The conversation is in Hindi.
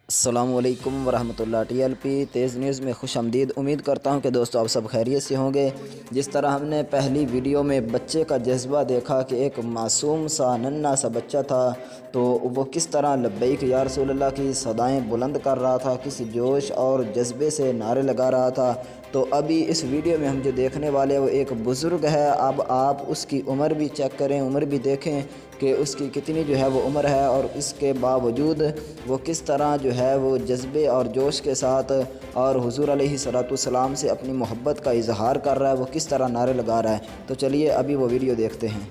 अस्सलामुअलैकुम वरहमतुल्लाह। TLP तेज़ न्यूज़ में खुश आमदीद। उम्मीद करता हूं कि दोस्तों आप सब खैरियत से होंगे। जिस तरह हमने पहली वीडियो में बच्चे का जज्बा देखा कि एक मासूम सा नन्हा सा बच्चा था, तो वो किस तरह लब्बैक या रसूल अल्लाह की सदाएं बुलंद कर रहा था, किस जोश और जज्बे से नारे लगा रहा था। तो अभी इस वीडियो में हम जो देखने वाले वो एक बुज़ुर्ग है। अब आप उसकी उम्र भी चेक करें, उम्र भी देखें कि उसकी कितनी जो है वो उम्र है, और इसके बावजूद वो किस तरह जो है वो जज्बे और जोश के साथ और हुज़ूर अलैहिस्सलाम से अपनी मोहब्बत का इजहार कर रहा है, वो किस तरह नारे लगा रहा है। तो चलिए अभी वो वीडियो देखते हैं।